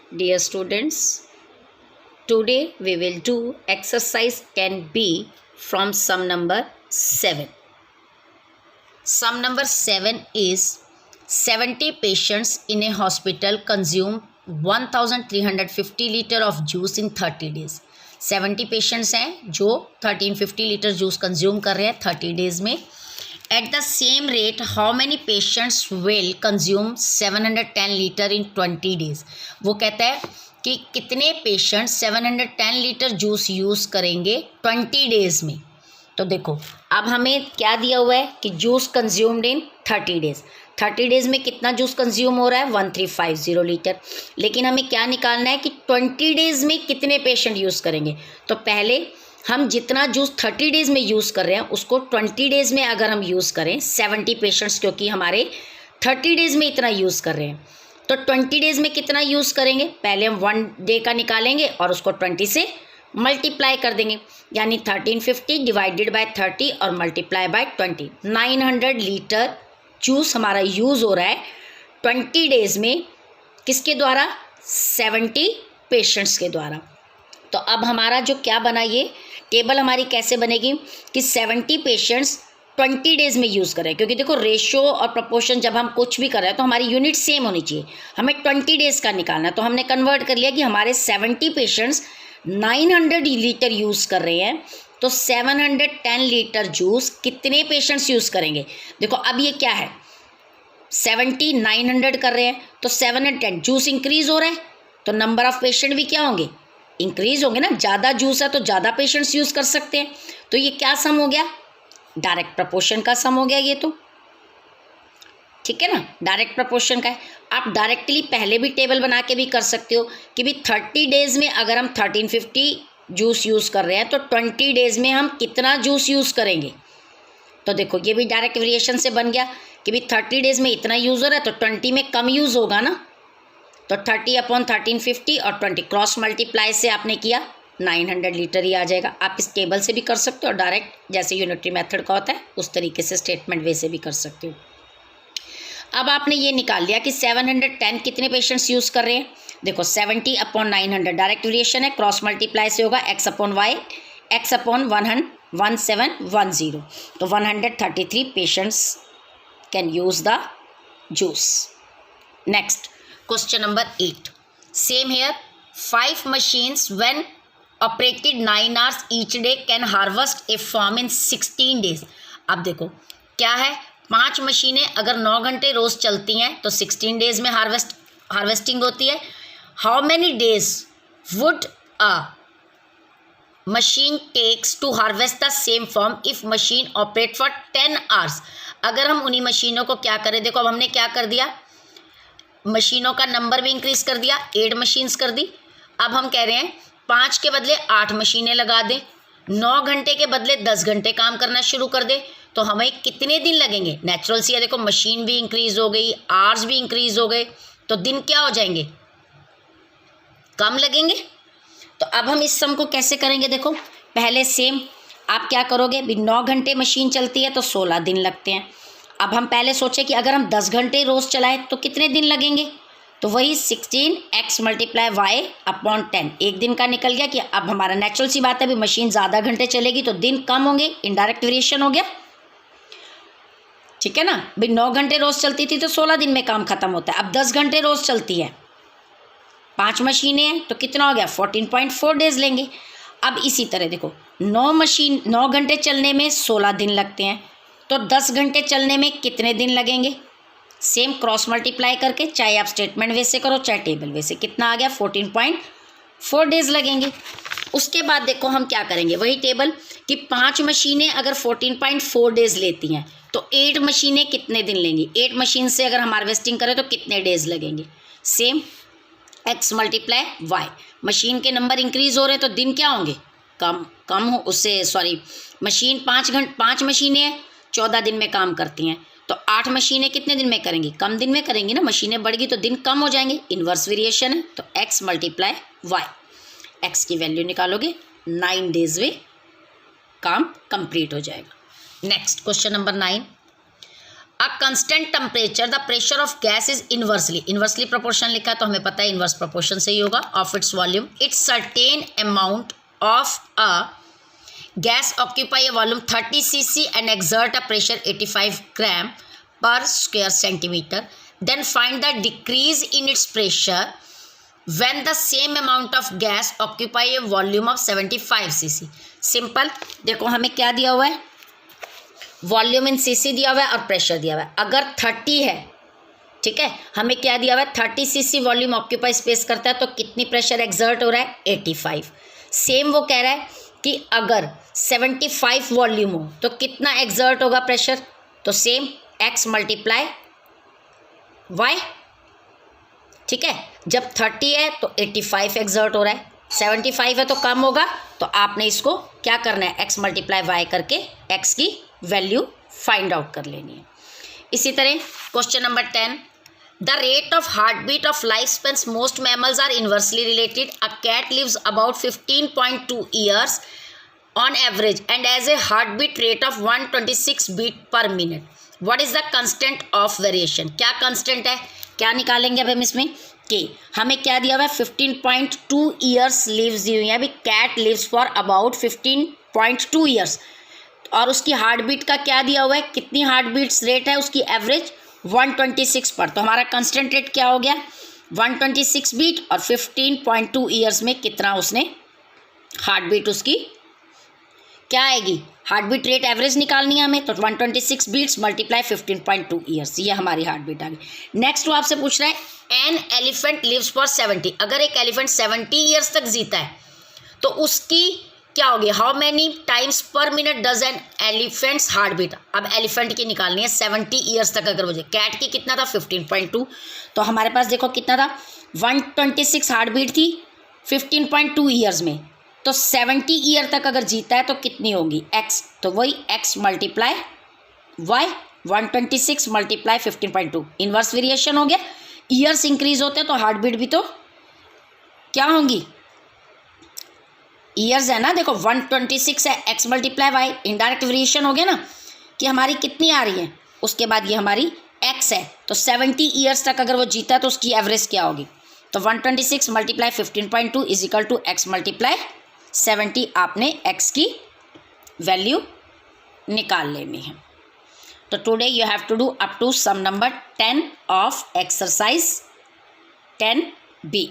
Dear students, today we will do exercise can be from sum number 7. Sum number 7 is 70 patients in a hospital consume 1350 liter of juice in 30 days. 70 patients हैं जो 1350 litre juice consume कर रहे हैं 30 days में. At the same rate, how many patients will consume 710 litre in 20 days? वो कहता है कि कितने पेशेंट 710 लीटर जूस यूज़ करेंगे 20 डेज में. तो देखो अब हमें क्या दिया हुआ है कि juice consumed in 30 days. 30 days में कितना जूस कंज्यूम हो रहा है 1350 लीटर. लेकिन हमें क्या निकालना है कि 20 डेज में कितने पेशेंट यूज़ करेंगे. तो पहले हम जितना जूस 30 डेज में यूज़ कर रहे हैं उसको 20 डेज में अगर हम यूज़ करें 70 पेशेंट्स क्योंकि हमारे 30 डेज में इतना यूज़ कर रहे हैं तो 20 डेज में कितना यूज़ करेंगे. पहले हम 1 डे का निकालेंगे और उसको 20 से मल्टीप्लाई कर देंगे यानी 1350 डिवाइडेड बाय 30 और मल्टीप्लाई बाय 20. 900 लीटर जूस हमारा यूज़ हो रहा है 20 डेज में. किसके द्वारा 70 पेशेंट्स के द्वारा. तो अब हमारा जो क्या बना ये टेबल हमारी कैसे बनेगी कि 70 पेशेंट्स 20 डेज में यूज़ करें क्योंकि देखो रेशो और प्रपोर्शन जब हम कुछ भी कर रहे हैं तो हमारी यूनिट सेम होनी चाहिए. हमें 20 डेज का निकालना है तो हमने कन्वर्ट कर लिया कि हमारे 70 पेशेंट्स 900 लीटर यूज़ कर रहे हैं तो 710 लीटर जूस कितने पेशेंट्स यूज़ करेंगे. देखो अब ये क्या है 70 900 कर रहे हैं तो 710 जूस इंक्रीज़ हो रहा है तो नंबर ऑफ़ पेशेंट भी क्या होंगे इंक्रीज़ होंगे ना. ज़्यादा जूस है तो ज़्यादा पेशेंट्स यूज़ कर सकते हैं. तो ये क्या सम हो गया डायरेक्ट प्रपोर्शन का सम हो गया ये तो ठीक है ना डायरेक्ट प्रपोर्शन का है. आप डायरेक्टली पहले भी टेबल बना के भी कर सकते हो कि भी 30 डेज़ में अगर हम 1350 जूस यूज़ कर रहे हैं तो 20 डेज़ में हम कितना जूस यूज़ करेंगे. तो देखो ये भी डायरेक्ट वेरिएशन से बन गया कि भी 30 डेज़ में इतना यूज़ हो रहा है तो 20 में कम यूज़ होगा ना. तो 30/1350 और 20 क्रॉस मल्टीप्लाई से आपने किया 900 लीटर ही आ जाएगा. आप इस टेबल से भी कर सकते हो और डायरेक्ट जैसे यूनिटरी मेथड का होता है उस तरीके से स्टेटमेंट वे से भी कर सकते हो. अब आपने ये निकाल लिया कि 710 कितने पेशेंट्स यूज़ कर रहे हैं. देखो 70/900 डायरेक्ट वेरिएशन है क्रॉस मल्टीप्लाई से होगा x/y x/1710 तो 133 patients can use the juice. Next question number 8. Same here 5 machines when operated 9 hours each day can harvest a farm in 16 days. अब देखो क्या है 5 मशीनें अगर 9 घंटे रोज़ चलती हैं तो 16 डेज में हार्वेस्टिंग होती है. How many days would a machine takes to harvest the same form if machine operate for 10 hours. अगर हम उन्हीं मशीनों को क्या करें. देखो अब हमने क्या कर दिया मशीनों का नंबर भी इंक्रीज़ कर दिया 8 मशीन्स कर दी. अब हम कह रहे हैं 5 के बदले 8 मशीनें लगा दें 9 घंटे के बदले 10 घंटे काम करना शुरू कर दे तो हमें कितने दिन लगेंगे. नेचुरल सी है देखो मशीन भी इंक्रीज़ हो गई आवर्स भी इंक्रीज़ हो गए तो दिन क्या हो जाएंगे कम लगेंगे. तो अब हम इस सम को कैसे करेंगे. देखो पहले सेम आप क्या करोगे भी 9 घंटे मशीन चलती है तो 16 दिन लगते हैं. अब हम पहले सोचे कि अगर हम 10 घंटे रोज़ चलाएं तो कितने दिन लगेंगे. तो वही 16x × y/10 एक दिन का निकल गया कि अब हमारा नेचुरल सी बात है भी मशीन ज़्यादा घंटे चलेगी तो दिन कम होंगे. इनडायरेक्ट वेरिएशन हो गया ठीक है ना. भाई 9 घंटे रोज़ चलती थी तो 16 दिन में काम ख़त्म होता है. अब 10 घंटे रोज़ चलती है 5 मशीनें हैं तो कितना हो गया 14.4 डेज लेंगे. अब इसी तरह देखो 9 घंटे चलने में 16 दिन लगते हैं तो 10 घंटे चलने में कितने दिन लगेंगे. सेम क्रॉस मल्टीप्लाई करके चाहे आप स्टेटमेंट वे से करो चाहे टेबल वे से कितना आ गया 14.4 डेज लगेंगे. उसके बाद देखो हम क्या करेंगे वही टेबल कि 5 मशीनें अगर 14.4 डेज लेती हैं तो 8 मशीनें कितने दिन लेंगी. 8 मशीन से अगर हम हार्वेस्टिंग करें तो कितने डेज लगेंगे. सेम x × y मशीन के नंबर इंक्रीज़ हो रहे हैं तो दिन क्या होंगे कम हो उससे सॉरी मशीन 5 मशीनें हैं 14 दिन में काम करती हैं तो 8 मशीनें कितने दिन में करेंगी कम दिन में करेंगी ना. मशीनें बढ़ गई तो दिन कम हो जाएंगे. इन्वर्स वेरिएशन है तो x × y x की वैल्यू निकालोगे 9 डेज में काम कंप्लीट हो जाएगा. Next question number 9. A constant temperature the pressure of gas is inversely proportion लिखा है तो हमें पता है इन्वर्स प्रोपोर्शन से ही होगा of its volume. It's certain amount of a gas occupy a volume 30 cc and exert a pressure 85 gram per square centimeter. Then find the decrease in its pressure when the same amount of gas occupy a volume of 75 cc. Simple. देखो हमें क्या दिया हुआ है, volume in CC दिया हुआ है और प्रेशर दिया हुआ है. अगर 30 है, ठीक है, हमें क्या दिया हुआ है, 30 सीसी वॉल्यूम ऑक्यूपाई स्पेस करता है तो कितनी प्रेशर एक्सर्ट हो रहा है, 85. सेम वो कह रहा है कि अगर 75 वॉल्यूम हो तो कितना एक्सर्ट होगा प्रेशर, तो सेम x मल्टीप्लाई y. ठीक है, जब 30 है तो 85 एक्सर्ट हो रहा है, 75 है तो कम होगा, तो आपने इसको क्या करना है, x मल्टीप्लाई y करके x की वैल्यू फाइंड आउट कर लेनी है. इसी तरह question number 10, the rate of heartbeat of lifespans most mammals are inversely related. A cat lives about 15.2 years on average and has a heartbeat rate of 126 beat per minute. What is the constant of variation? क्या constant है, क्या निकालेंगे अब हम इसमें कि हमें क्या दिया हुआ है, 15.2 years lives दी हुई है. अभी cat lives for about 15.2 years और उसकी हार्ट बीट का क्या दिया हुआ है, कितनी हार्ट बीट्स रेट है उसकी एवरेज 126 पर. तो हमारा कांस्टेंट रेट क्या हो गया, 126 बीट और 15.2 ईयर्स में कितना उसने हार्ट बीट उसकी क्या आएगी, हार्ट बीट रेट एवरेज निकालनी है हमें, तो 126 बीट्स मल्टीप्लाई 15.2 ईयर्स, ये हमारी हार्ट बीट आ गई. नेक्स्ट वो आपसे पूछ रहा है एन एलिफेंट लिव्स फॉर 70. अगर एक एलिफेंट 70 ईयर्स तक जीता है तो उसकी क्या होगी, how many times per minute does an elephant's heart beat. अब एलिफेंट की निकालनी है 70 ईयर्स तक अगर मुझे, कैट की कितना था 15.2, तो हमारे पास देखो कितना था 126 हार्ट बीट थी 15.2 ईयर्स में, तो 70 ईयर तक अगर जीता है तो कितनी होगी x, तो वही x multiply y, 126 multiply 15.2, inverse variation हो गया. ईयर्स इंक्रीज होते हैं तो हार्ट बीट भी तो क्या होंगी, ईयर्स है ना. देखो 126 है, x multiply y, indirect variation हो गया ना कि हमारी कितनी आ रही है, उसके बाद ये हमारी x है, तो 70 ईयर्स तक अगर वो जीता है तो उसकी एवरेज क्या होगी, तो 126 multiply 15.2 is equal to x multiply 70. आपने x की वैल्यू निकाल लेनी है. तो today you have to do up to some number 10 of exercise 10B.